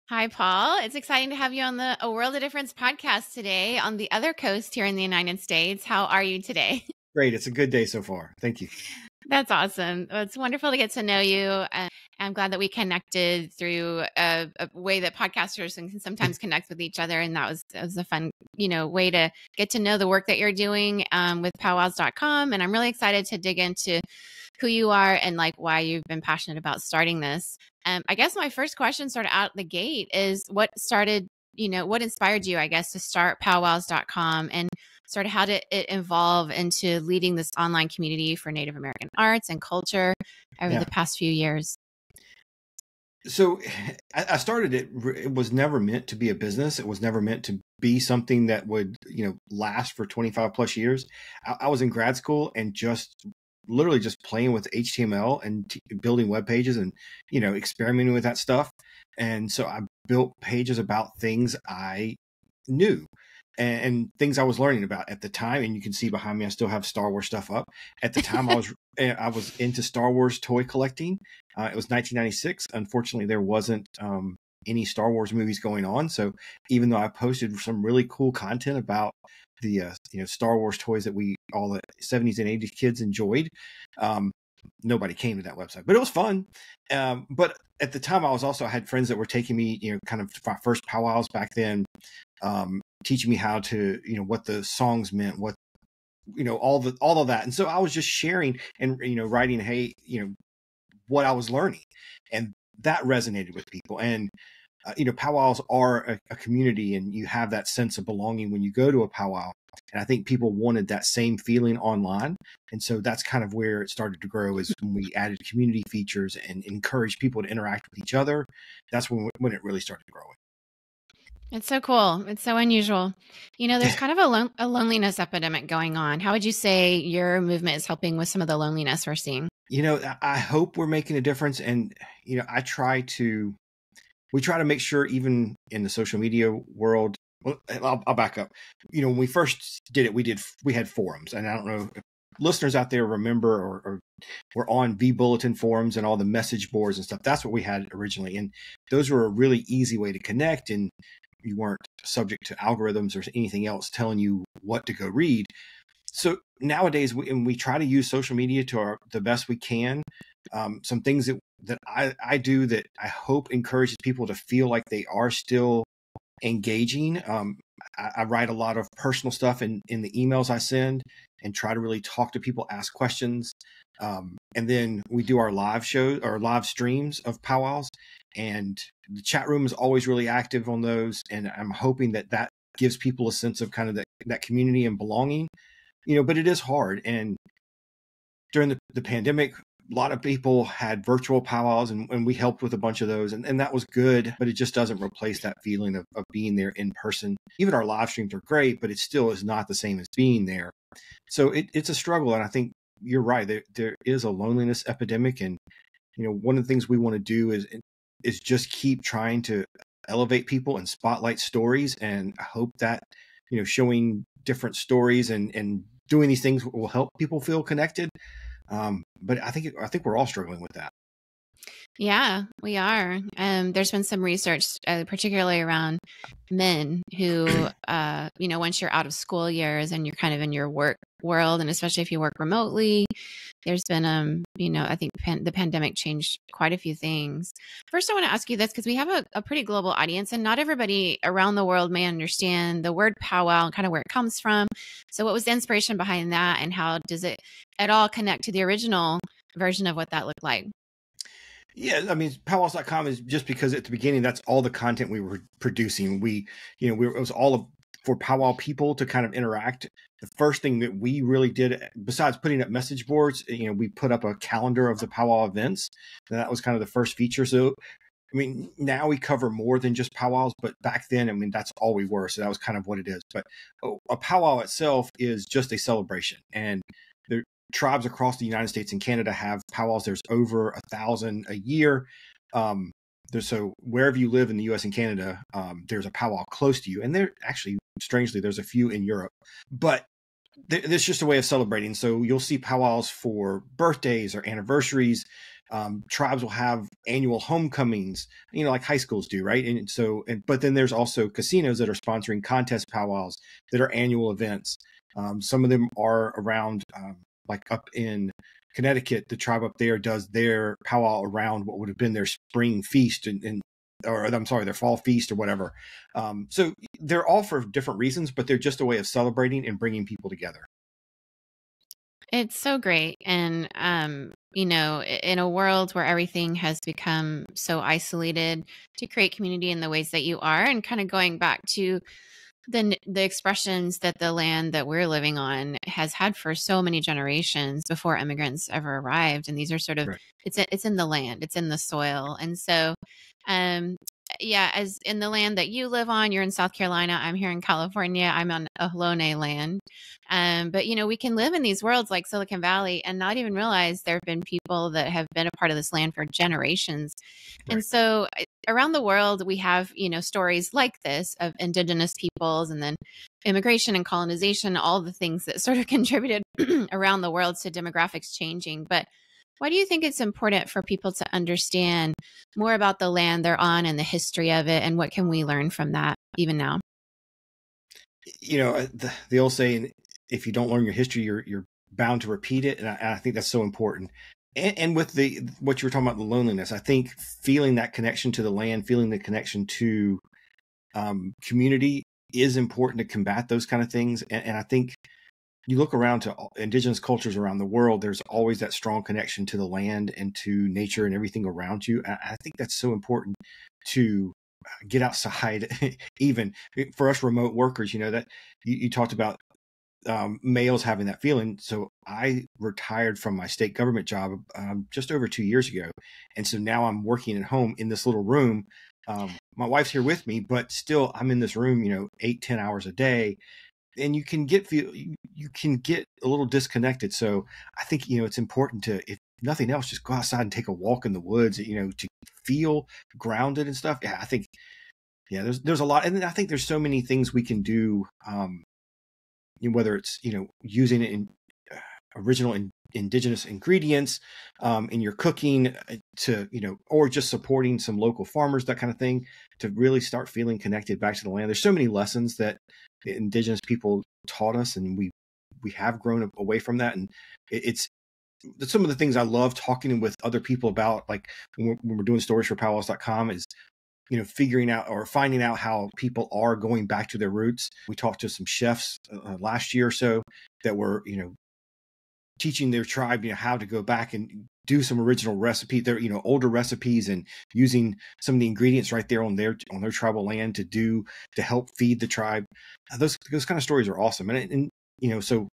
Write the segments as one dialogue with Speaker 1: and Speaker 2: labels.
Speaker 1: Hi, Paul. It's exciting to have you on the A World of Difference podcast today on the other coast here in the United States. How are you today?
Speaker 2: Great. It's a good day so far. Thank you.
Speaker 1: That's awesome. Well, it's wonderful to get to know you. And I'm glad that we connected through a way that podcasters can sometimes connect with each other. And that was a fun, way to get to know the work that you're doing with powwows.com. And I'm really excited to dig into who you are and like why you've been passionate about starting this. I guess my first question sort of out the gate is what inspired you, I guess, to start powwows.com and sort of how did it evolve into leading this online community for Native American arts and culture over the past few years?
Speaker 2: So I started it. It was never meant to be a business. It was never meant to be something that would, last for 25 plus years. I was in grad school and literally just playing with HTML and building web pages and, experimenting with that stuff. And so I built pages about things I knew and things I was learning about at the time. And you can see behind me, I still have Star Wars stuff up. At the time, I was into Star Wars toy collecting. It was 1996. Unfortunately, there wasn't any Star Wars movies going on. So even though I posted some really cool content about the Star Wars toys that all the 70s and 80s kids enjoyed, nobody came to that website, but it was fun. But at the time, I had friends that were taking me, kind of my first powwows back then, teaching me how to, what the songs meant, what, all of that. And so I was just sharing and, writing, hey, what I was learning, and that resonated with people. And, powwows are a community, and you have that sense of belonging when you go to a powwow. And I think people wanted that same feeling online. And so that's kind of where it started to grow, is when we added community features and encouraged people to interact with each other. That's when it really started growing.
Speaker 1: It's so cool. It's so unusual. There's kind of a loneliness epidemic going on. How would you say your movement is helping with some of the loneliness we're seeing?
Speaker 2: I hope we're making a difference. And, we try to make sure, even in the social media world, well, I'll back up. When we first did it, we had forums, and I don't know if listeners out there remember or were on V-Bulletin forums and all the message boards and stuff. That's what we had originally. And those were a really easy way to connect, and you weren't subject to algorithms or anything else telling you what to go read. So nowadays, we try to use social media to the best we can. Some things that I do that I hope encourages people to feel like they are still engaging. I write a lot of personal stuff in the emails I send, and try to really talk to people, ask questions. And then we do our live shows or live streams of powwows, and the chat room is always really active on those. And I'm hoping that gives people a sense of kind of that community and belonging, but it is hard. And during the pandemic, a lot of people had virtual powwows, and we helped with a bunch of those, and that was good, but it just doesn't replace that feeling of being there in person. Even our live streams are great, but it still is not the same as being there. So it's a struggle. And I think you're right. There is a loneliness epidemic. And, one of the things we want to do is just keep trying to elevate people and spotlight stories. And I hope that, showing different stories and doing these things will help people feel connected. But I think we're all struggling with that.
Speaker 1: Yeah, we are. There's been some research, particularly around men who, once you're out of school years and you're kind of in your work world, and especially if you work remotely, there's been, I think the pandemic changed quite a few things. First, I want to ask you this, because we have a pretty global audience, and not everybody around the world may understand the word powwow and kind of where it comes from. So what was the inspiration behind that, and how does it at all connect to the original version of what that looked like?
Speaker 2: Yeah, I mean, powwows.com is just because at the beginning, that's all the content we were producing. It was all for powwow people to kind of interact. The first thing that we really did, besides putting up message boards, we put up a calendar of the powwow events. And that was kind of the first feature. So, I mean, now we cover more than just powwows, but back then, I mean, that's all we were. So that was kind of what it is. But a powwow itself is just a celebration. And the tribes across the United States and Canada have powwows. There's over 1,000 a year. So wherever you live in the U.S. and Canada, there's a powwow close to you. And there actually, strangely, there's a few in Europe. But it's just a way of celebrating. So you'll see powwows for birthdays or anniversaries. Tribes will have annual homecomings, like high schools do, right? And so, but then there's also casinos that are sponsoring contest powwows that are annual events. Some of them are around, like up in Connecticut, the tribe up there does their powwow around what would have been their spring feast or I'm sorry, their fall feast or whatever. So they're all for different reasons, but they're just a way of celebrating and bringing people together.
Speaker 1: It's so great. And, in a world where everything has become so isolated, to create community in the ways that you are, and kind of going back to the expressions that the land that we're living on has had for so many generations before immigrants ever arrived. And these are sort of,
Speaker 2: Right.
Speaker 1: it's in the land, it's in the soil. And so, um, yeah, as in the land that you live on, you're in South Carolina, I'm here in California, I'm on Ohlone land. But we can live in these worlds like Silicon Valley and not even realize there have been people that have been a part of this land for generations.
Speaker 2: Right.
Speaker 1: And so around the world, we have, stories like this of indigenous peoples, and then immigration and colonization, all the things that sort of contributed around the world to demographics changing. But why do you think it's important for people to understand more about the land they're on and the history of it? And what can we learn from that even now?
Speaker 2: The old saying, if you don't learn your history, you're bound to repeat it. And I think that's so important. And with what you were talking about, the loneliness, I think feeling that connection to the land, feeling the connection to community is important to combat those kind of things. And I think you look around to indigenous cultures around the world, there's always that strong connection to the land and to nature and everything around you. I think that's so important to get outside, even for us remote workers, that you talked about males having that feeling. So I retired from my state government job just over 2 years ago. And so now I'm working at home in this little room. My wife's here with me, but still I'm in this room, 8-10 hours a day. And you can get a little disconnected. So I think, it's important to, if nothing else, just go outside and take a walk in the woods, to feel grounded and stuff. Yeah, I think, there's a lot. And I think there's so many things we can do, whether it's, using it in original indigenous ingredients in your cooking to, or just supporting some local farmers, that kind of thing, to really start feeling connected back to the land. There's so many lessons that the indigenous people taught us, and we have grown away from that. And it's some of the things I love talking with other people about, like when we're doing stories for powwows.com, is figuring out or finding out how people are going back to their roots. We talked to some chefs last year or so that were, teaching their tribe, how to go back and do some original recipe, their, older recipes, and using some of the ingredients right there on their tribal land to help feed the tribe. Those kind of stories are awesome. And so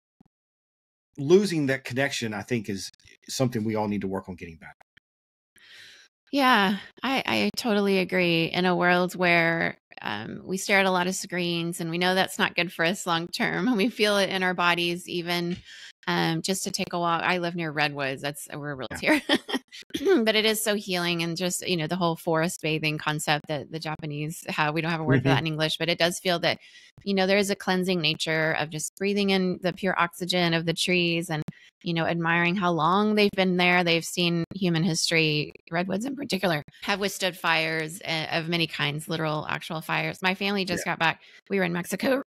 Speaker 2: losing that connection, I think, is something we all need to work on getting back.
Speaker 1: Yeah, I totally agree. In a world where we stare at a lot of screens, and we know that's not good for us long term, and we feel it in our bodies, even just to take a walk. I live near redwoods. That's we're real here, but it is so healing. And just the whole forest bathing concept that the Japanese have. We don't have a word for that in English, but it does feel that there is a cleansing nature of just breathing in the pure oxygen of the trees, and admiring how long they've been there. They've seen human history. Redwoods in particular have withstood fires of many kinds, literal, actual fires. My family just got back. We were in Mexico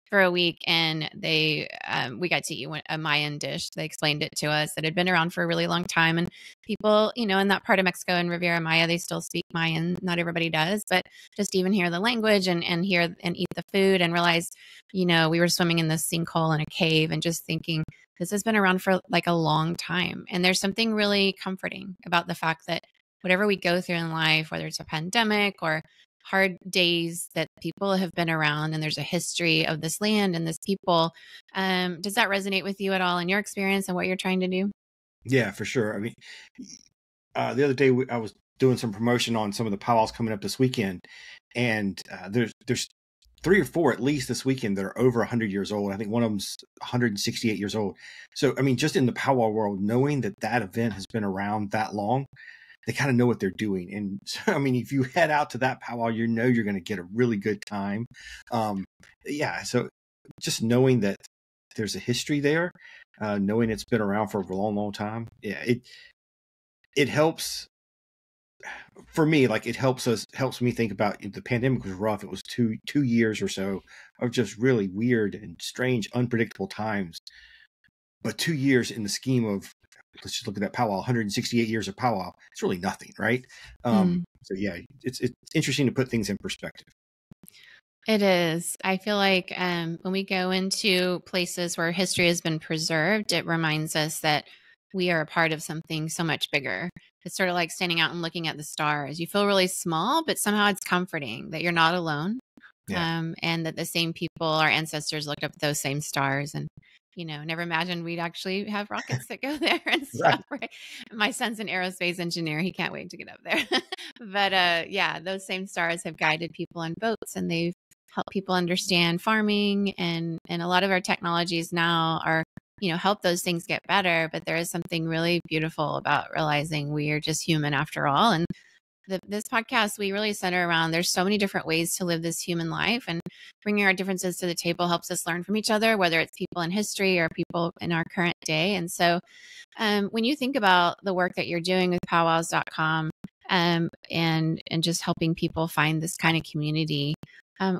Speaker 1: for a week, and we got to eat a Mayan dish. They explained it to us. That had been around for a really long time, and people, in that part of Mexico and Riviera Maya, they still speak Mayan. Not everybody does, but just even hear the language and hear and eat the food, and realize, we were swimming in this sinkhole in a cave, and just thinking, this has been around for like a long time. And there's something really comforting about the fact that whatever we go through in life, whether it's a pandemic or hard days, that people have been around, and there's a history of this land and this people. Does that resonate with you at all in your experience and what you're trying to do?
Speaker 2: Yeah, for sure. I mean, the other day I was doing some promotion on some of the powwows coming up this weekend, and there's 3 or 4 at least this weekend that are over 100 years old. I think one of them's 168 years old. So, I mean, just in the powwow world, knowing that event has been around that long, they kind of know what they're doing. And so, I mean, if you head out to that powwow, you're going to get a really good time. So just knowing that there's a history there, knowing it's been around for a long, long time. Yeah, it helps for me, like it helps me think about the pandemic was rough. It was two years or so of just really weird and strange, unpredictable times. But 2 years in the scheme of, let's just look at that powwow, 168 years of powwow, it's really nothing, right?
Speaker 1: Mm.
Speaker 2: So yeah, it's interesting to put things in perspective.
Speaker 1: It is. I feel like when we go into places where history has been preserved, it reminds us that we are a part of something so much bigger. It's sort of like standing out and looking at the stars. You feel really small, but somehow it's comforting that you're not alone.
Speaker 2: Yeah.
Speaker 1: And that the same people, our ancestors, looked up at those same stars and, never imagined we'd actually have rockets that go there and
Speaker 2: Right.
Speaker 1: stuff. Right. My son's an aerospace engineer. He can't wait to get up there. But yeah, those same stars have guided people on boats, and they've helped people understand farming, and a lot of our technologies now are, help those things get better. But there is something really beautiful about realizing we are just human after all. And this podcast, we really center around there's so many different ways to live this human life, and bringing our differences to the table helps us learn from each other, whether it's people in history or people in our current day. And so when you think about the work that you're doing with powwows.com, and just helping people find this kind of community,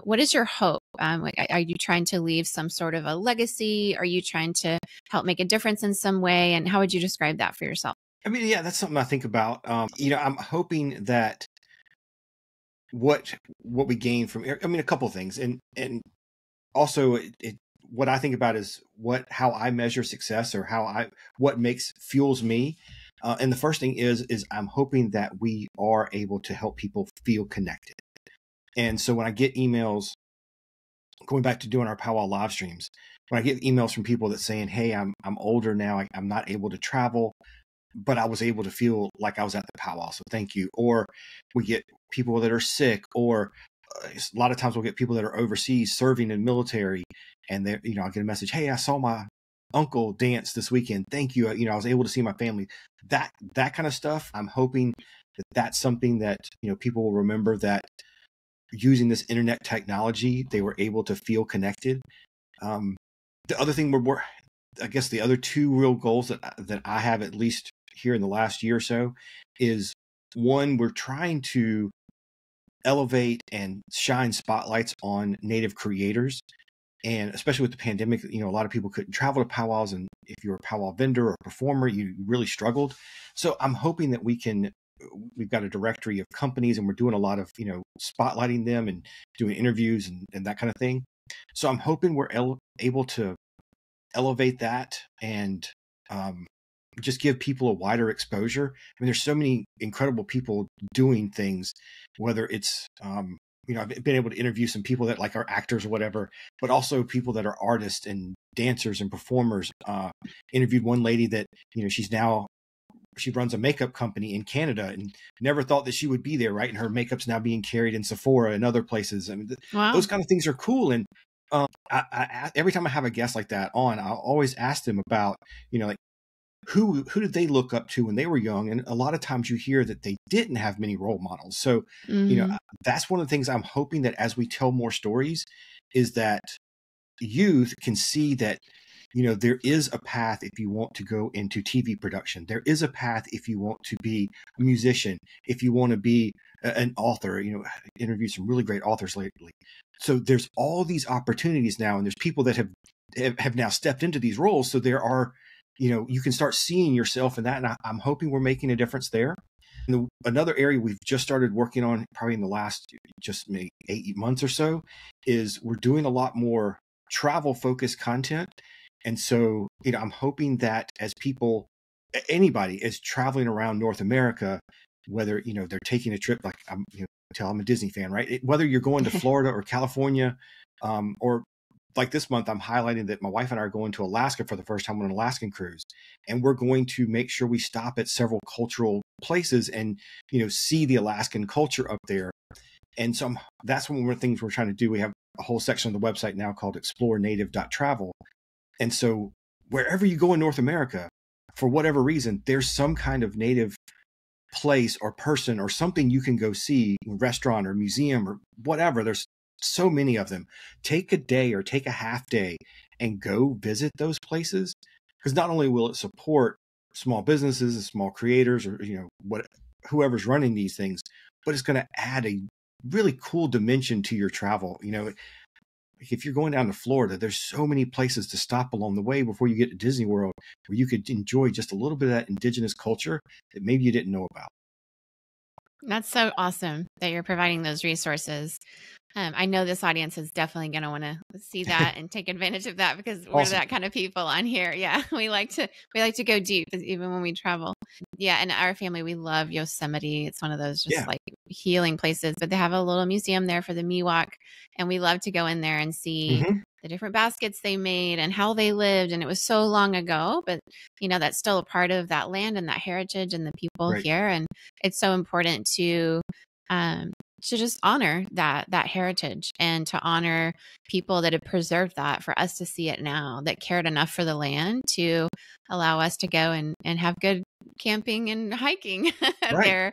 Speaker 1: what is your hope? Are you trying to leave some sort of a legacy? Are you trying to help make a difference in some way? And how would you describe that for yourself?
Speaker 2: I mean, yeah, that's something I think about. I'm hoping that what we gain from, I mean, a couple of things, and also what I think about is how I measure success, or what fuels me. And the first thing is I'm hoping that we are able to help people feel connected. And so when I get emails, going back to doing our powwow live streams, when I get emails from people that saying, "Hey, I'm older now, I'm not able to travel, but I was able to feel like I was at the powwow, so thank you." Or we get people that are sick, or a lot of times we'll get people that are overseas serving in military, and they, I'll get a message, "Hey, I saw my uncle dance this weekend. Thank you. I was able to see my family." That kind of stuff. I'm hoping that that's something that, people will remember, that using this internet technology, they were able to feel connected. The other thing I guess the other two real goals that I have, at least here in the last year or so, is one, we're trying to elevate and shine spotlights on Native creators. And especially with the pandemic, a lot of people couldn't travel to powwows. And if you're a powwow vendor or performer, you really struggled. So I'm hoping that we've got a directory of companies, and we're doing a lot of, spotlighting them and doing interviews and that kind of thing. So I'm hoping we're able to elevate that and just give people a wider exposure. I mean, there's so many incredible people doing things, whether it's, I've been able to interview some people that like are actors or whatever, but also people that are artists and dancers and performers. Interviewed one lady that, she runs a makeup company in Canada, and never thought that she would be there, right? And her makeup's now being carried in Sephora and other places. I mean,
Speaker 1: Wow.
Speaker 2: those kind of things are cool. And I every time I have a guest like that on, I'll always ask them about, like, who did they look up to when they were young? And a lot of times you hear that they didn't have many role models. So, that's one of the things I'm hoping, that as we tell more stories, is that youth can see that, there is a path if you want to go into TV production. There is a path if you want to be a musician, if you want to be an author. Interviewed some really great authors lately. So there's all these opportunities now, and there's people that have now stepped into these roles. So there are, you can start seeing yourself in that. And I'm hoping we're making a difference there. And another area we've just started working on, probably in the last just maybe 8 months or so, is we're doing a lot more travel focused content. And so, I'm hoping that as anybody is traveling around North America, whether, they're taking a trip, like I'm a Disney fan, right? Whether you're going to Florida or California, or like this month, I'm highlighting that my wife and I are going to Alaska for the first time on an Alaskan cruise. And we're going to make sure we stop at several cultural places and, see the Alaskan culture up there. And so that's one of the things we're trying to do. We have a whole section on the website now called explorenative.travel. And so wherever you go in North America, for whatever reason, there's some kind of Native place or person or something you can go see, restaurant or museum or whatever. There's so many of them. Take a day or take a half day and go visit those places, because not only will it support small businesses and small creators, or whoever's running these things, but it's going to add a really cool dimension to your travel. If you're going down to Florida, there's so many places to stop along the way before you get to Disney World, where you could enjoy just a little bit of that indigenous culture that maybe you didn't know about.
Speaker 1: That's so awesome that you're providing those resources. I know this audience is definitely going to want to see that and take advantage of that, because we're
Speaker 2: Awesome.
Speaker 1: that kind of people on here. Yeah, we like to go deep even when we travel. Yeah, and our family, we love Yosemite. It's one of those just like healing places. But they have a little museum there for the Miwok, and we love to go in there and see the different baskets they made and how they lived. And it was so long ago, but that's still a part of that land and that heritage and the people here. And it's so important to just honor that heritage, and to honor people that have preserved that, for us to see it now, that cared enough for the land to allow us to go and have good camping and hiking there.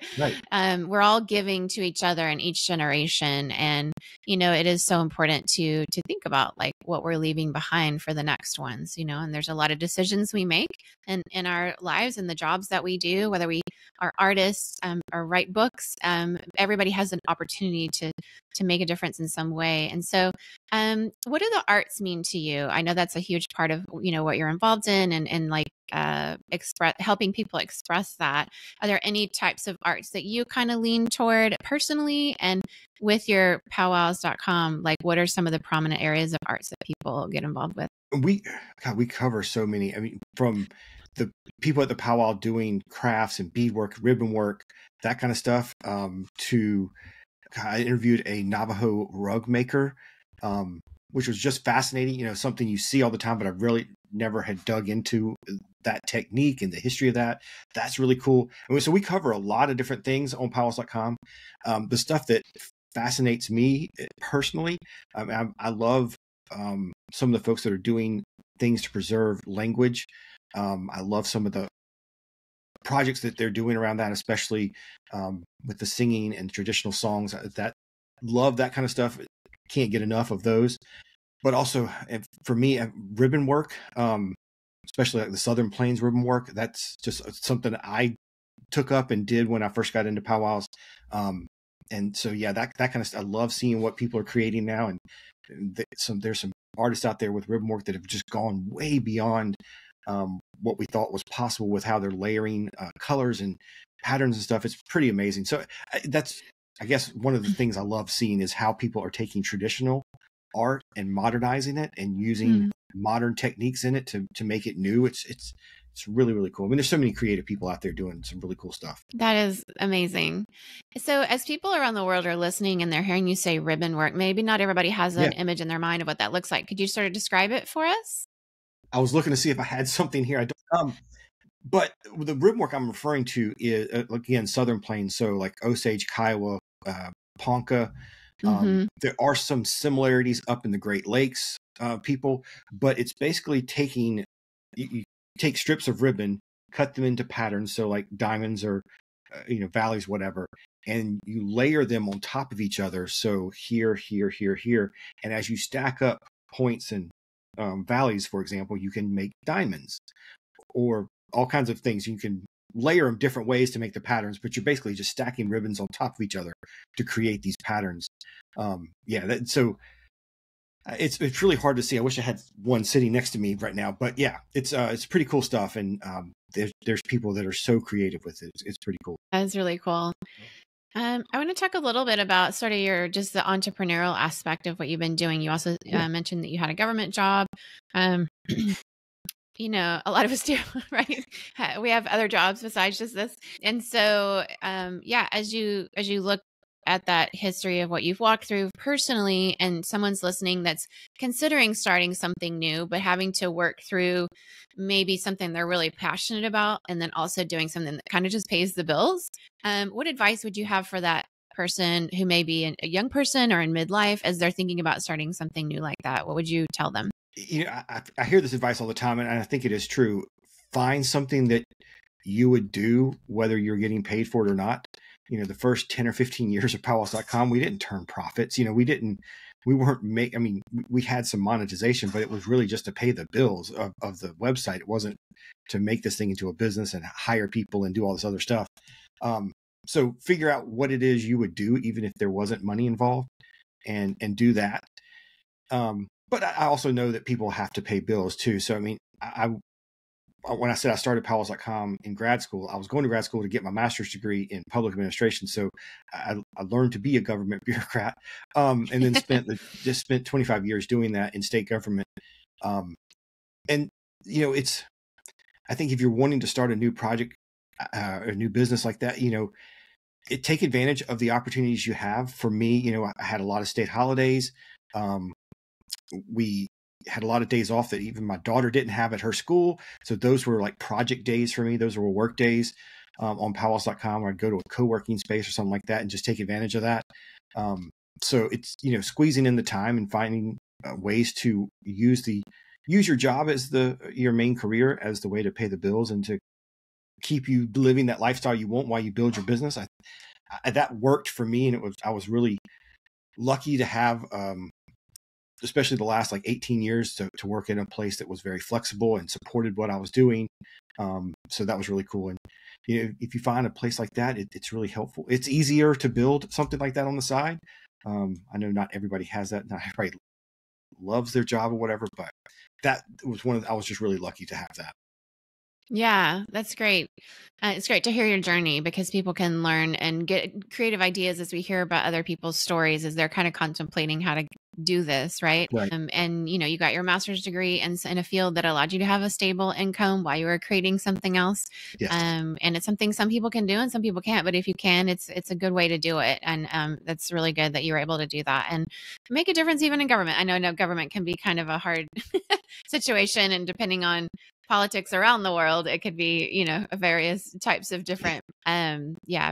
Speaker 1: We're all giving to each other in each generation. And, it is so important to think about like what we're leaving behind for the next ones, and there's a lot of decisions we make in our lives and the jobs that we do, whether we are artists or write books. Everybody has an opportunity to make a difference in some way. And so what do the arts mean to you? I know that's a huge part of, what you're involved in, and like helping people express that. Are there any types of arts that you kind of lean toward personally? And with your powwows.com, like what are some of the prominent areas of arts that people get involved with? We
Speaker 2: cover so many. I mean, from the people at the powwow doing crafts and beadwork, ribbon work, that kind of stuff, to I interviewed a Navajo rug maker, which was just fascinating. Something you see all the time, but I really never had dug into that technique and the history of that. That's really cool. And so we cover a lot of different things on powwows.com. The stuff that fascinates me personally, I love some of the folks that are doing things to preserve language. I love some of the projects that they're doing around that, especially with the singing and traditional songs. Love that kind of stuff. Can't get enough of those. But also, for me, ribbon work, especially like the Southern Plains ribbon work, that's just something I took up and did when I first got into powwows. And so, yeah, that kind of stuff. I love seeing what people are creating now. And there's some artists out there with ribbon work that have just gone way beyond what we thought was possible with how they're layering colors and patterns and stuff. It's pretty amazing. So that's, I guess, one of the things I love seeing is how people are taking traditional art and modernizing it and using modern techniques in it to make it new. It's really, really cool. I mean, there's so many creative people out there doing some really cool stuff.
Speaker 1: That is amazing. So as people around the world are listening and they're hearing you say ribbon work, maybe not everybody has an image in their mind of what that looks like. Could you sort of describe it for us?
Speaker 2: I was looking to see if I had something here. I don't. But the ribbon work I'm referring to is, again, Southern Plains. So like Osage, Kiowa, Ponca. There are some similarities up in the Great Lakes, people, but it's basically taking, you take strips of ribbon, cut them into patterns. So like diamonds or, valleys, whatever, and you layer them on top of each other. So here, here, here, here. And as you stack up points and valleys, for example, you can make diamonds or all kinds of things. You can layer them different ways to make the patterns, but you're basically just stacking ribbons on top of each other to create these patterns. So it's really hard to see. I wish I had one sitting next to me right now, but yeah, it's pretty cool stuff. And there's people that are so creative with it. It's pretty cool.
Speaker 1: That's really cool. I want to talk a little bit about sort of the entrepreneurial aspect of what you've been doing. You also mentioned that you had a government job. A lot of us do, right? We have other jobs besides just this. And so, as you look at that history of what you've walked through personally, and someone's listening that's considering starting something new, but having to work through maybe something they're really passionate about, and then also doing something that kind of just pays the bills. What advice would you have for that person who may be a young person or in midlife as they're thinking about starting something new like that? What would you tell them?
Speaker 2: I hear this advice all the time, and I think it is true. Find something that you would do, whether you're getting paid for it or not. The first 10 or 15 years of powwows.com, we didn't turn profits. We didn't we weren't I mean, we had some monetization, but it was really just to pay the bills of the website. It wasn't to make this thing into a business and hire people and do all this other stuff. So figure out what it is you would do, even if there wasn't money involved, and do that. But I also know that people have to pay bills too. So, I mean, when I said I started powwows.com in grad school, I was going to grad school to get my master's degree in public administration. So I learned to be a government bureaucrat, and then spent 25 years doing that in state government. And, you know, I think if you're wanting to start a new project, a new business like that, you know, take advantage of the opportunities you have. For me, you know, I had a lot of state holidays. We had a lot of days off that even my daughter didn't have at her school. So those were like project days for me. Those were work days on powwows.com, where I'd go to a co-working space or something like that and just take advantage of that. So it's, you know, squeezing in the time and finding ways to use your job as your main career as the way to pay the bills and to keep you living that lifestyle you want while you build your business. That worked for me. And I was really lucky to have, especially the last like 18 years to work in a place that was very flexible and supported what I was doing. So that was really cool. And, you know, if you find a place like that, it's really helpful. It's easier to build something like that on the side. I know not everybody has that. Not everybody loves their job or whatever, but that was I was just really lucky to have that.
Speaker 1: Yeah, that's great. It's great to hear your journey, because people can learn and get creative ideas as we hear about other people's stories as they're kind of contemplating how to do this, right?
Speaker 2: Right.
Speaker 1: And you know, you got your master's degree in a field that allowed you to have a stable income while you were creating something else.
Speaker 2: Yes.
Speaker 1: And it's something some people can do and some people can't, but if you can, it's a good way to do it. And that's really good that you were able to do that and make a difference even in government. I know government can be kind of a hard situation, and depending on politics around the world, it could be, you know, various types of different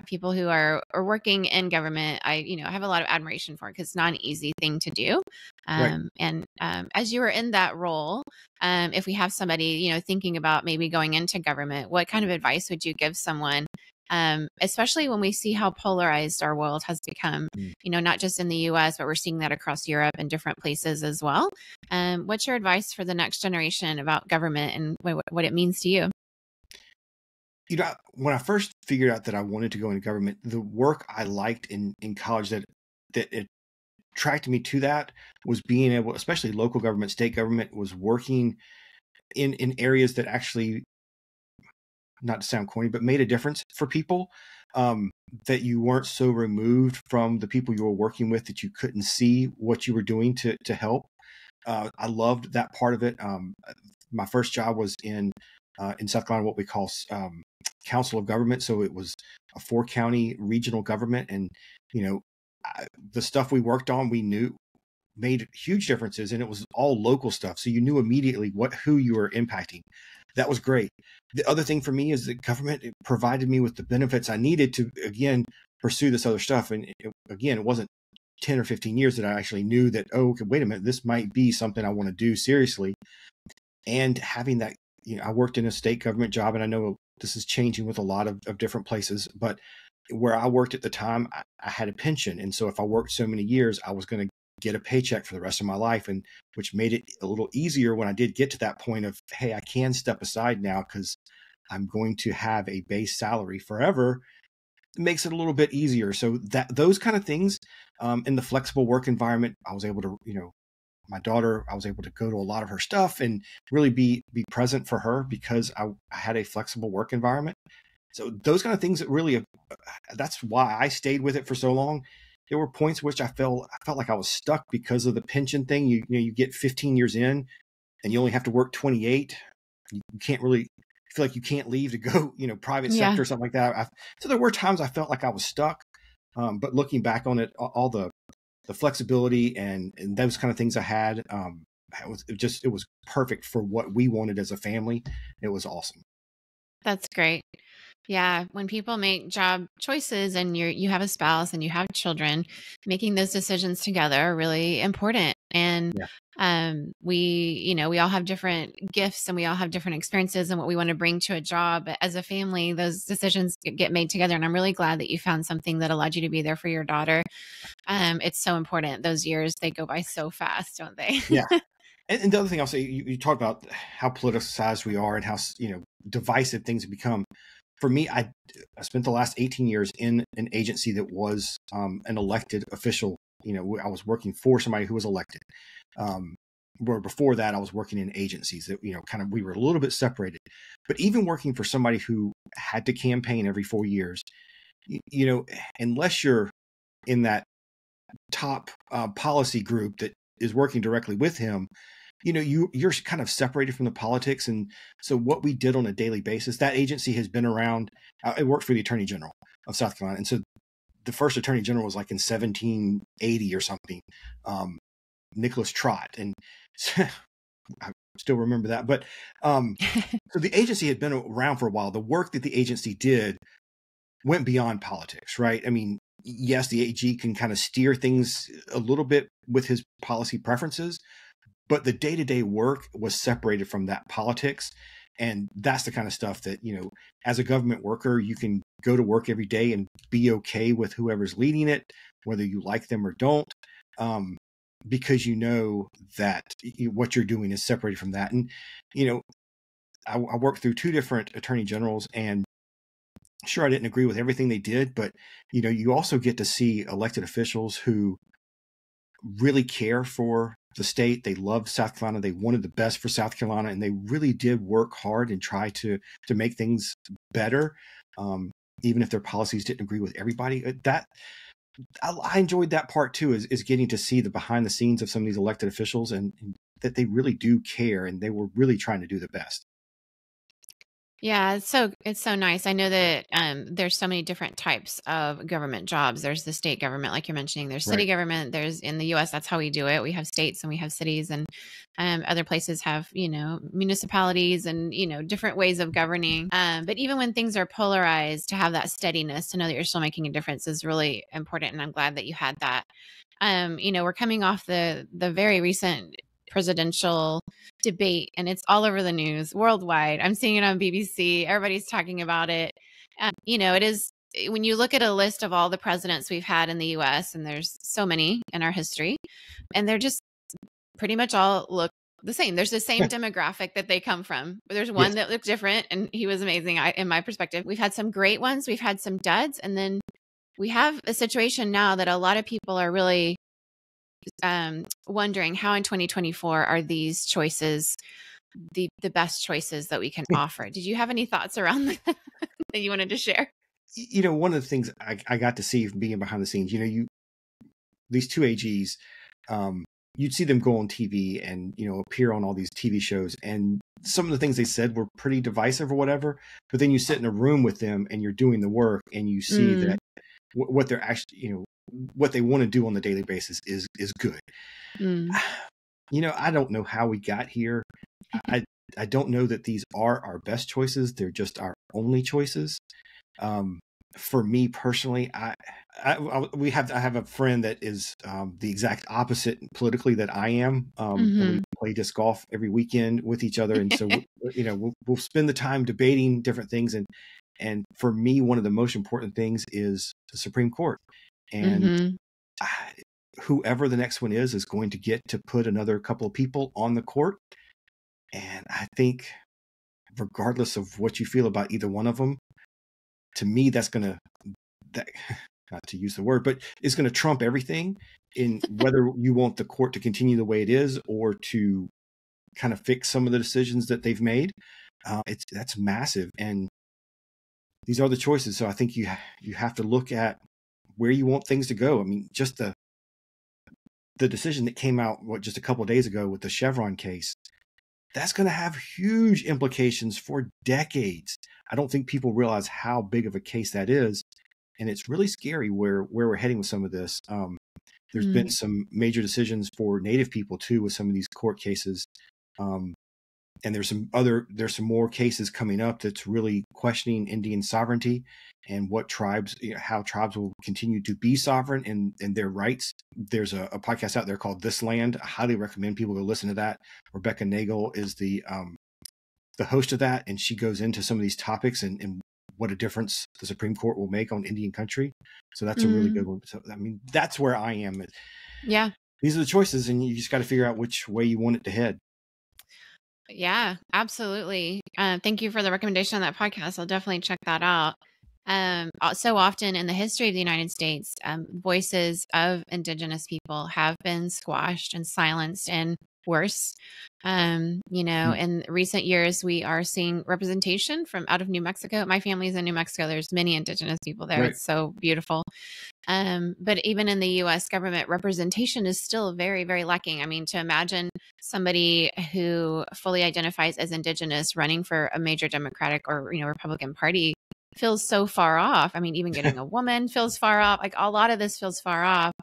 Speaker 1: people who are working in government. I have a lot of admiration for it, because it's not an easy thing to do.
Speaker 2: Right.
Speaker 1: And as you were in that role, if we have somebody, you know, thinking about maybe going into government, what kind of advice would you give someone, especially when we see how polarized our world has become, you know, not just in the US, but we're seeing that across Europe and different places as well. What's your advice for the next generation about government and what it means to you?
Speaker 2: You know, when I first figured out that I wanted to go into government, the work I liked in college that it attracted me to that was being able, especially local government, state government, was working in areas that actually, not to sound corny, but made a difference for people, that you weren't so removed from the people you were working with that you couldn't see what you were doing to help. I loved that part of it. My first job was in South Carolina, what we call Council of Government. So it was a 4-county regional government. And, you know, the stuff we worked on, we knew made huge differences, and it was all local stuff. So you knew immediately who you were impacting. That was great. The other thing for me is that government provided me with the benefits I needed to, again, pursue this other stuff. And it wasn't 10 or 15 years that I actually knew that, oh, okay, wait a minute, this might be something I want to do seriously. And having that, you know, I worked in a state government job, and I know this is changing with a lot of different places, but where I worked at the time, I had a pension. And so if I worked so many years, I was going to get a paycheck for the rest of my life, and which made it a little easier when I did get to that point of, hey, I can step aside now because I'm going to have a base salary forever. It makes it a little bit easier. So those kind of things, in the flexible work environment, I was able to, you know, my daughter, I was able to go to a lot of her stuff and really be present for her because I had a flexible work environment. So those kind of things that really, that's why I stayed with it for so long. There were points which I felt like I was stuck because of the pension thing. You get 15 years in and you only have to work 28. You can't really feel like you can't leave to go, you know, private sector or something like that. So there were times I felt like I was stuck. But looking back on it, all the flexibility and those kind of things I had, it was perfect for what we wanted as a family. It was awesome.
Speaker 1: That's great. Yeah. When people make job choices and you have a spouse and you have children, making those decisions together are really important. And
Speaker 2: Yeah.
Speaker 1: we all have different gifts and we all have different experiences and what we want to bring to a job. But as a family, those decisions get made together. And I'm really glad that you found something that allowed you to be there for your daughter. It's so important. Those years, they go by so fast, don't they?
Speaker 2: Yeah. And the other thing I'll say, you talk about how politicized we are and how, divisive things have become. For me, I spent the last 18 years in an agency that was an elected official. I was working for somebody who was elected. Where before that, I was working in agencies that, kind of, we were a little bit separated. But even working for somebody who had to campaign every 4 years, unless you're in that top policy group that is working directly with him, you're kind of separated from the politics. And so what we did on a daily basis, that agency has been around. I worked for the Attorney General of South Carolina. And so the first Attorney General was like in 1780 or something, Nicholas Trott. And I still remember that. But so the agency had been around for a while. The work that the agency did went beyond politics, right? I mean, yes, the AG can kind of steer things a little bit with his policy preferences, but the day-to-day work was separated from that politics. And that's the kind of stuff that, as a government worker, you can go to work every day and be okay with whoever's leading it, whether you like them or don't, because that what you're doing is separated from that. And, I worked through 2 different attorney generals, and sure, I didn't agree with everything they did, but, you also get to see elected officials who really care for the state. They love South Carolina. They wanted the best for South Carolina, and they really did work hard and try to make things better, even if their policies didn't agree with everybody. That I enjoyed that part too, is getting to see the behind the scenes of some of these elected officials, and that they really do care, and they were really trying to do the best.
Speaker 1: Yeah, it's so nice. I know that there's so many different types of government jobs. There's the state government, like you're mentioning. There's city
Speaker 2: Right.
Speaker 1: government. There's in the U.S. That's how we do it. We have states and we have cities, and other places have municipalities and different ways of governing. But even when things are polarized, to have that steadiness, to know that you're still making a difference, is really important. And I'm glad that you had that. We're coming off the very recent presidential debate, and it's all over the news worldwide. I'm seeing it on BBC. Everybody's talking about it. It is, when you look at a list of all the presidents we've had in the US, and there's so many in our history, and they're just pretty much all look the same. There's the same demographic that they come from, but there's one
Speaker 2: Yes.
Speaker 1: that looked different, and he was amazing. In my perspective, we've had some great ones. We've had some duds. And then we have a situation now that a lot of people are really wondering how in 2024 are these choices the best choices that we can offer. Did you have any thoughts around that that you wanted to share?
Speaker 2: One of the things I got to see from being behind the scenes, these 2 AGs, you'd see them go on TV and, appear on all these TV shows. And some of the things they said were pretty divisive or whatever. But then you sit in a room with them and you're doing the work, and you see that what they're actually, what they want to do on the daily basis is good. I don't know how we got here. I don't know that these are our best choices. They're just our only choices. For me personally, I have a friend that is the exact opposite politically that I am. And we play disc golf every weekend with each other, and so we'll spend the time debating different things. And for me, one of the most important things is the Supreme Court, and whoever the next one is going to get to put another couple of people on the court. And I think, regardless of what you feel about either one of them, to me, that's going to, not to use the word, but it's going to trump everything in whether you want the court to continue the way it is or to kind of fix some of the decisions that they've made. That's massive. And these are the choices. So I think you have to look at where you want things to go. I mean, just the decision that came out, just a couple of days ago with the Chevron case, that's going to have huge implications for decades. I don't think people realize how big of a case that is. And it's really scary where we're heading with some of this. There's been some major decisions for Native people too, with some of these court cases. And there's some more cases coming up that's really questioning Indian sovereignty and what tribes, how tribes will continue to be sovereign and their rights. There's a podcast out there called This Land. I highly recommend people go listen to that. Rebecca Nagel is the host of that, and she goes into some of these topics and what a difference the Supreme Court will make on Indian country. So that's a really good one. So, I mean, that's where I am.
Speaker 1: Yeah.
Speaker 2: These are the choices, and you just got to figure out which way you want it to head.
Speaker 1: Yeah, absolutely. Thank you for the recommendation on that podcast. I'll definitely check that out. So often in the history of the United States, voices of Indigenous people have been squashed and silenced, and worse. In recent years, we are seeing representation from out of New Mexico. My family's in New Mexico. There's many Indigenous people there.
Speaker 2: Right.
Speaker 1: It's so beautiful. But even in the U.S. government, representation is still very, very lacking. I mean, to imagine somebody who fully identifies as Indigenous running for a major Democratic or, Republican Party feels so far off. I mean, even getting a woman feels far off. Like a lot of this feels far off.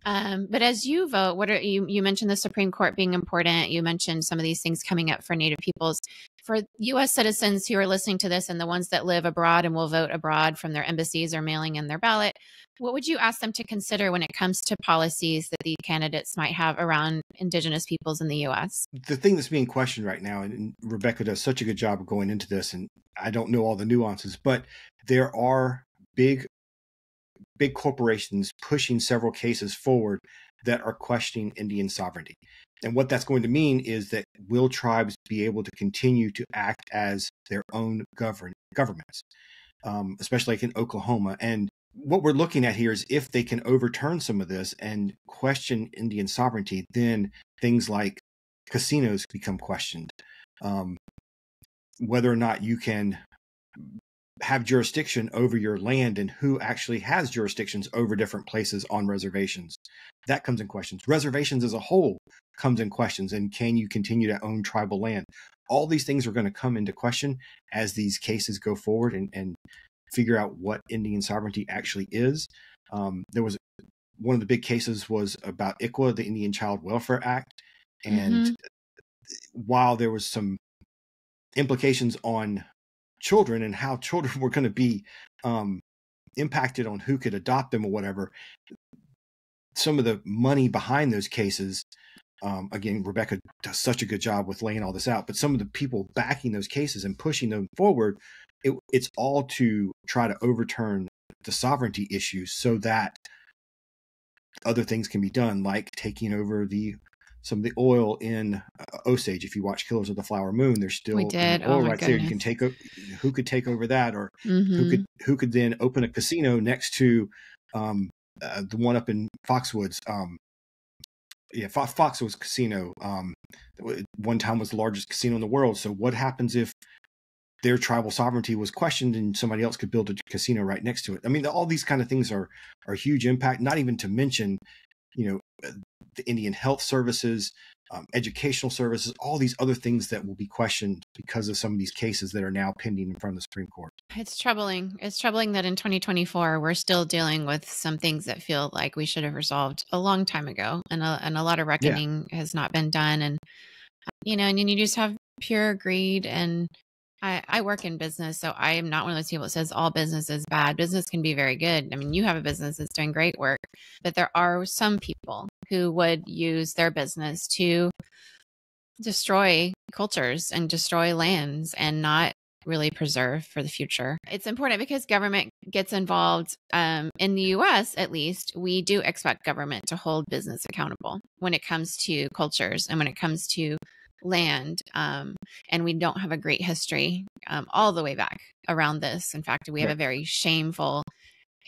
Speaker 1: But as you vote, what are you mentioned the Supreme Court being important. You mentioned some of these things coming up for Native peoples. For U.S. citizens who are listening to this and the ones that live abroad and will vote abroad from their embassies or mailing in their ballot, what would you ask them to consider when it comes to policies that the candidates might have around Indigenous peoples in the U.S.?
Speaker 2: The thing that's being questioned right now, and Rebecca does such a good job of going into this, and I don't know all the nuances, but there are big corporations pushing several cases forward that are questioning Indian sovereignty. And what that's going to mean is that will tribes be able to continue to act as their own governments, especially like in Oklahoma. And what we're looking at here is if they can overturn some of this and question Indian sovereignty, then things like casinos become questioned. Whether or not you can have jurisdiction over your land and who actually has jurisdictions over different places on reservations. That comes in questions. Reservations as a whole comes in questions. And can you continue to own tribal land? All these things are going to come into question as these cases go forward and figure out what Indian sovereignty actually is. There was one of the big cases was about ICWA, the Indian Child Welfare Act. And while there was some implications on children and how children were going to be impacted on who could adopt them or whatever, some of the money behind those cases, again, Rebecca does such a good job with laying all this out, but some of the people backing those cases and pushing them forward, it's all to try to overturn the sovereignty issues so that other things can be done, like taking over some of the oil in Osage. If you watch Killers of the Flower Moon, there's still oil rights there. You can take who could take over that, or who could then open a casino next to the one up in Foxwoods. Foxwoods Casino. One time was the largest casino in the world. So what happens if their tribal sovereignty was questioned and somebody else could build a casino right next to it? I mean, all these kind of things are huge impact. Not even to mention, the Indian health services, educational services, all these other things that will be questioned because of some of these cases that are now pending in front of the Supreme Court.
Speaker 1: It's troubling. It's troubling that in 2024, we're still dealing with some things that feel like we should have resolved a long time ago. And a lot of reckoning has not been done. And, and then you just have pure greed. And I work in business, so I am not one of those people that says all business is bad. Business can be very good. I mean, you have a business that's doing great work, but there are some people who would use their business to destroy cultures and destroy lands and not really preserve for the future. It's important because government gets involved. In the US, at least, we do expect government to hold business accountable when it comes to cultures and when it comes to land. And we don't have a great history all the way back around this. In fact, we have a very shameful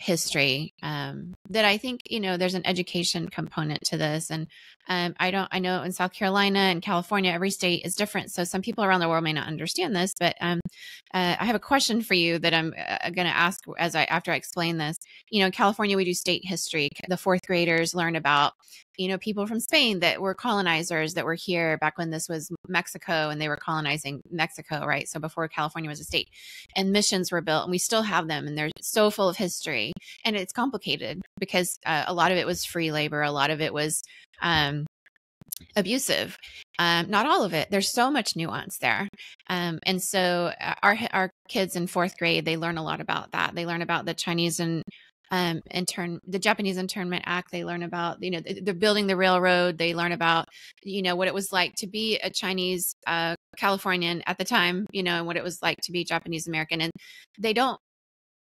Speaker 1: history that I think, there's an education component to this. And I know in South Carolina and California, every state is different. So some people around the world may not understand this, but I have a question for you that I'm going to ask after I explain this. In California, we do state history. The fourth graders learn about, people from Spain that were colonizers that were here back when this was Mexico and they were colonizing Mexico, right? So before California was a state, and missions were built, and we still have them, and they're so full of history. And it's complicated because a lot of it was free labor. A lot of it was abusive. Not all of it. There's so much nuance there. And so our kids in fourth grade, they learn a lot about that. They learn about the Chinese and the Japanese Internment Act. They learn about, they're building the railroad. They learn about, what it was like to be a Chinese Californian at the time, and what it was like to be Japanese American. And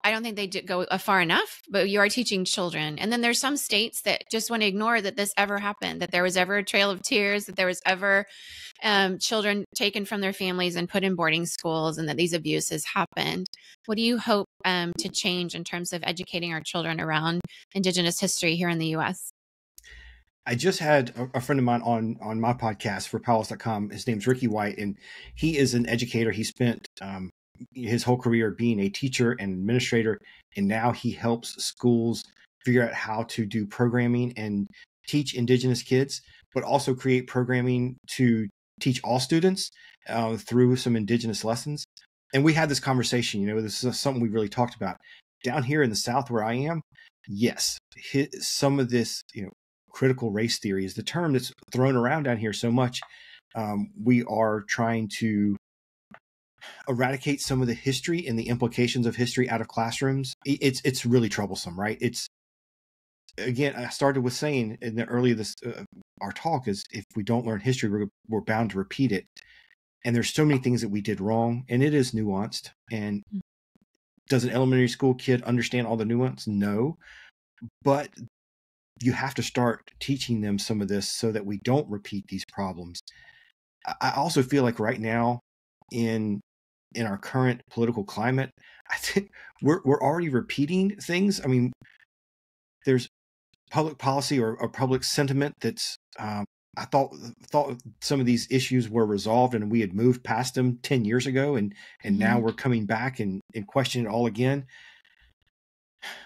Speaker 1: I don't think they go far enough, but you are teaching children. And then there's some states that just want to ignore that this ever happened, that there was ever a trail of tears, that there was ever children taken from their families and put in boarding schools, and that these abuses happened. What do you hope to change in terms of educating our children around Indigenous history here in the U.S.?
Speaker 2: I just had a friend of mine on my podcast for powwows.com. His name's Ricky White, and he is an educator. He spent his whole career being a teacher and administrator, and now he helps schools figure out how to do programming and teach Indigenous kids, but also create programming to teach all students through some Indigenous lessons. And we had this conversation, this is something we really talked about. Down here in the South where I am, yes, some of this, critical race theory is the term that's thrown around down here so much. We are trying to eradicate some of the history and the implications of history out of classrooms. It's really troublesome, right? Again, I started with saying in the early of this our talk is if we don't learn history, we're bound to repeat it. And there's so many things that we did wrong, and it is nuanced. And does an elementary school kid understand all the nuance? No, but you have to start teaching them some of this so that we don't repeat these problems. I also feel like right now in our current political climate, I think we're already repeating things. I mean, there's public policy or public sentiment that's I thought some of these issues were resolved and we had moved past them 10 years ago, and now we're coming back and questioning it all again.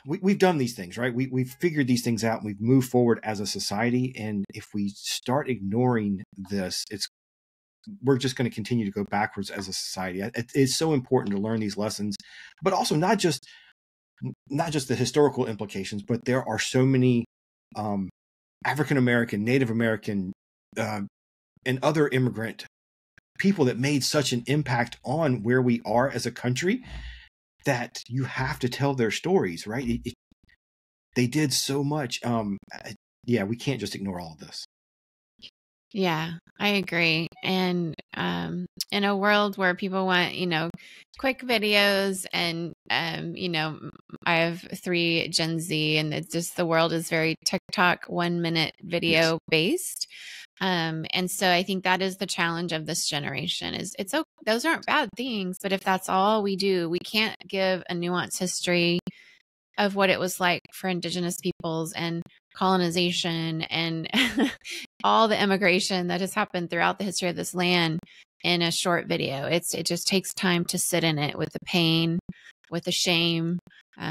Speaker 2: We've done these things, right? We've figured these things out and we've moved forward as a society. And if we start ignoring this, we're just going to continue to go backwards as a society. It's so important to learn these lessons, but also not just the historical implications, but there are so many African-American, Native American, and other immigrant people that made such an impact on where we are as a country that you have to tell their stories, right? They did so much. We can't just ignore all of this.
Speaker 1: Yeah, I agree. And in a world where people want, quick videos and, I have 3 Gen Z, and it's just the world is very TikTok 1-minute video based. And so I think that is the challenge of this generation is those aren't bad things, but if that's all we do, we can't give a nuanced history of what it was like for Indigenous peoples and colonization and all the immigration that has happened throughout the history of this land in a short video. It just takes time to sit in it with the pain, with the shame,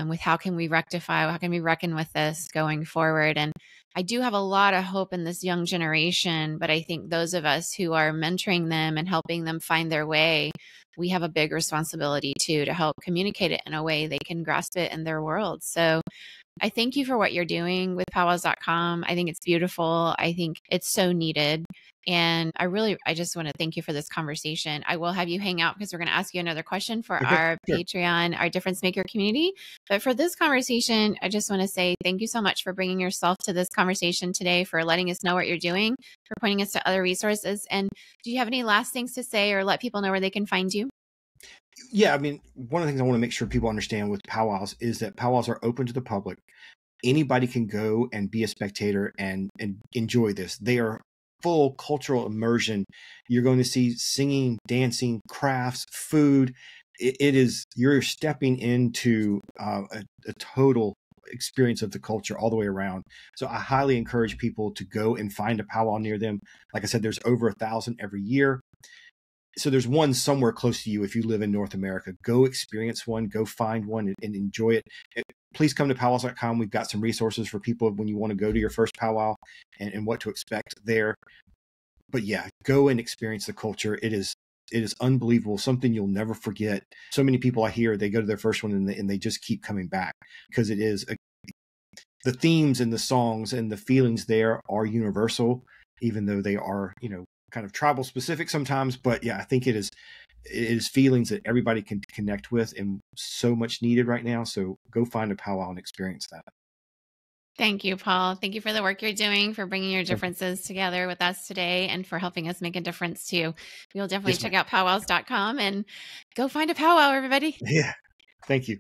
Speaker 1: with how can we rectify, how can we reckon with this going forward. And I do have a lot of hope in this young generation, but I think those of us who are mentoring them and helping them find their way, we have a big responsibility too, to help communicate it in a way they can grasp it in their world. So I thank you for what you're doing with powwows.com. I think it's beautiful. I think it's so needed. And I just want to thank you for this conversation. I will have you hang out because we're going to ask you another question for our Patreon, our Difference Maker community. But for this conversation, I just want to say thank you so much for bringing yourself to this conversation today, for letting us know what you're doing, for pointing us to other resources. And do you have any last things to say or let people know where they can find you?
Speaker 2: Yeah, I mean, one of the things I want to make sure people understand with powwows is that powwows are open to the public. Anybody can go and be a spectator and enjoy this. They are full cultural immersion. You're going to see singing, dancing, crafts, food. You're stepping into a total experience of the culture all the way around. So I highly encourage people to go and find a powwow near them. Like I said, there's over 1,000 every year. So there's one somewhere close to you. If you live in North America, go experience one, go find one and enjoy it. Please come to powwows.com. We've got some resources for people when you want to go to your first powwow and what to expect there. But yeah, go and experience the culture. It is unbelievable, something you'll never forget. So many people I hear, they go to their first one and they just keep coming back because it is the themes and the songs and the feelings there are universal, even though they are, kind of tribal specific sometimes, but yeah, I think it is feelings that everybody can connect with and so much needed right now. So go find a powwow and experience that.
Speaker 1: Thank you, Paul. Thank you for the work you're doing, for bringing your differences together with us today, and for helping us make a difference too. We'll definitely check out powwows.com and go find a powwow, everybody.
Speaker 2: Yeah. Thank you.